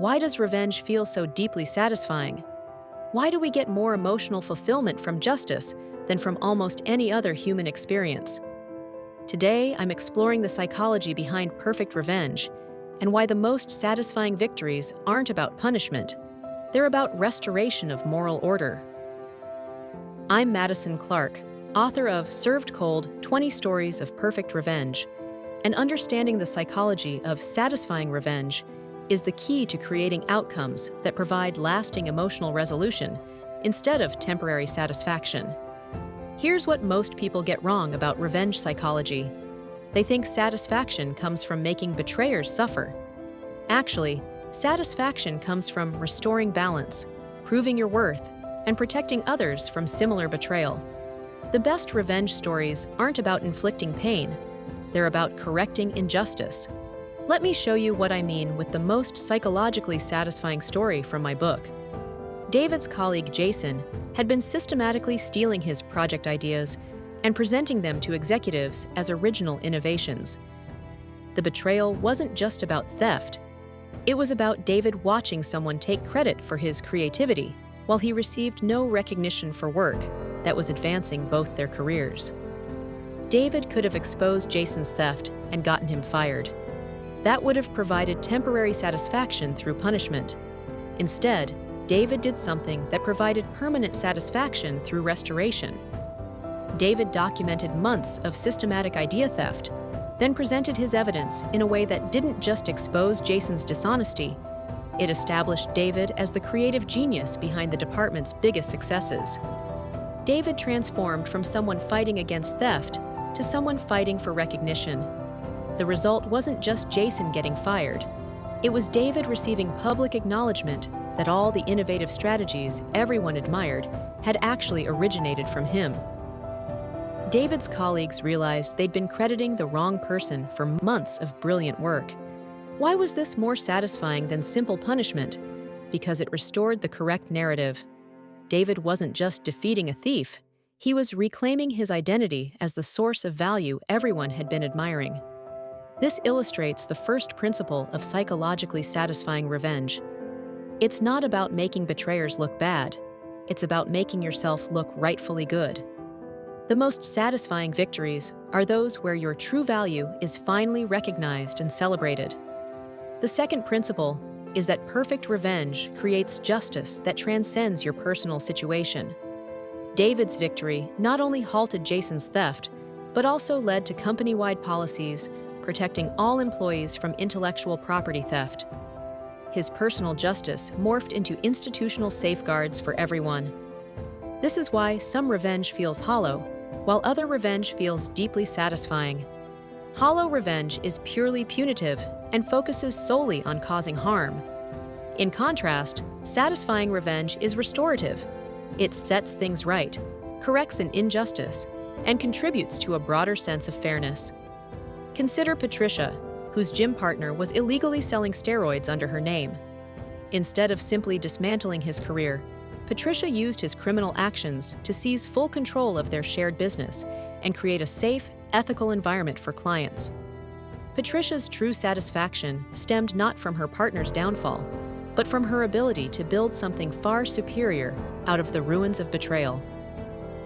Why does revenge feel so deeply satisfying? Why do we get more emotional fulfillment from justice than from almost any other human experience? Today, I'm exploring the psychology behind perfect revenge and why the most satisfying victories aren't about punishment. They're about restoration of moral order. I'm Madison Clark, author of Served Cold: 20 Stories of Perfect Revenge. And understanding the psychology of satisfying revenge is the key to creating outcomes that provide lasting emotional resolution instead of temporary satisfaction. Here's what most people get wrong about revenge psychology. They think satisfaction comes from making betrayers suffer. Actually, satisfaction comes from restoring balance, proving your worth, and protecting others from similar betrayal. The best revenge stories aren't about inflicting pain. They're about correcting injustice. Let me show you what I mean with the most psychologically satisfying story from my book. David's colleague Jason had been systematically stealing his project ideas and presenting them to executives as original innovations. The betrayal wasn't just about theft. It was about David watching someone take credit for his creativity while he received no recognition for work that was advancing both their careers. David could have exposed Jason's theft and gotten him fired. That would have provided temporary satisfaction through punishment. Instead, David did something that provided permanent satisfaction through restoration. David documented months of systematic idea theft, then presented his evidence in a way that didn't just expose Jason's dishonesty. It established David as the creative genius behind the department's biggest successes. David transformed from someone fighting against theft to someone fighting for recognition. The result wasn't just Jason getting fired. It was David receiving public acknowledgement that all the innovative strategies everyone admired had actually originated from him. David's colleagues realized they'd been crediting the wrong person for months of brilliant work. Why was this more satisfying than simple punishment? Because it restored the correct narrative. David wasn't just defeating a thief. He was reclaiming his identity as the source of value everyone had been admiring. This illustrates the first principle of psychologically satisfying revenge. It's not about making betrayers look bad. It's about making yourself look rightfully good. The most satisfying victories are those where your true value is finally recognized and celebrated. The second principle is that perfect revenge creates justice that transcends your personal situation. David's victory not only halted Jason's theft, but also led to company-wide policies protecting all employees from intellectual property theft. His personal justice morphed into institutional safeguards for everyone. This is why some revenge feels hollow, while other revenge feels deeply satisfying. Hollow revenge is purely punitive and focuses solely on causing harm. In contrast, satisfying revenge is restorative. It sets things right, corrects an injustice, and contributes to a broader sense of fairness. Consider Patricia, whose gym partner was illegally selling steroids under her name. Instead of simply dismantling his career, Patricia used his criminal actions to seize full control of their shared business and create a safe, ethical environment for clients. Patricia's true satisfaction stemmed not from her partner's downfall, but from her ability to build something far superior out of the ruins of betrayal.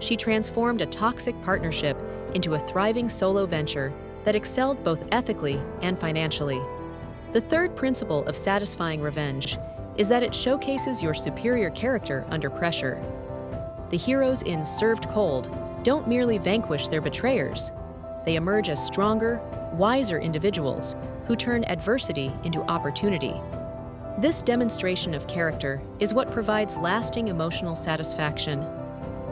She transformed a toxic partnership into a thriving solo venture that excelled both ethically and financially. The third principle of satisfying revenge is that it showcases your superior character under pressure. The heroes in Served Cold don't merely vanquish their betrayers. They emerge as stronger, wiser individuals who turn adversity into opportunity. This demonstration of character is what provides lasting emotional satisfaction.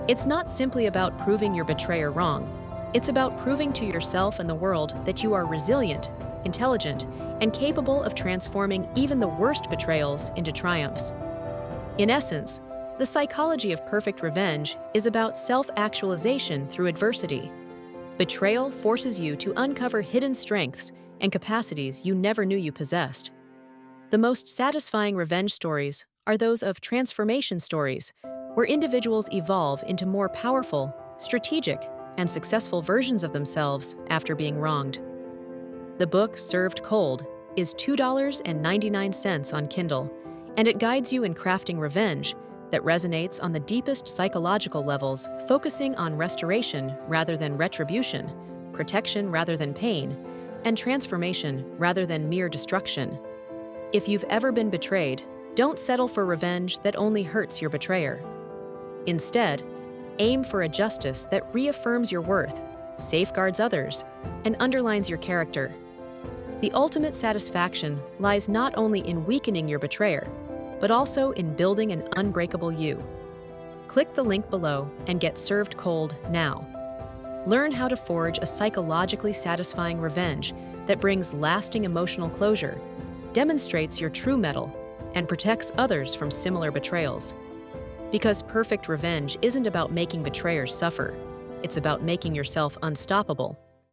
It's not simply about proving your betrayer wrong. It's about proving to yourself and the world that you are resilient, intelligent, and capable of transforming even the worst betrayals into triumphs. In essence, the psychology of perfect revenge is about self-actualization through adversity. Betrayal forces you to uncover hidden strengths and capacities you never knew you possessed. The most satisfying revenge stories are those of transformation stories, where individuals evolve into more powerful, strategic, and successful versions of themselves after being wronged. The book Served Cold is $2.99 on Kindle, and it guides you in crafting revenge that resonates on the deepest psychological levels, focusing on restoration rather than retribution, protection rather than pain, and transformation rather than mere destruction. If you've ever been betrayed, don't settle for revenge that only hurts your betrayer. Instead, aim for a justice that reaffirms your worth, safeguards others, and underlines your character. The ultimate satisfaction lies not only in weakening your betrayer, but also in building an unbreakable you. Click the link below and get served cold now. Learn how to forge a psychologically satisfying revenge that brings lasting emotional closure, demonstrates your true mettle, and protects others from similar betrayals. Because perfect revenge isn't about making betrayers suffer, it's about making yourself unstoppable.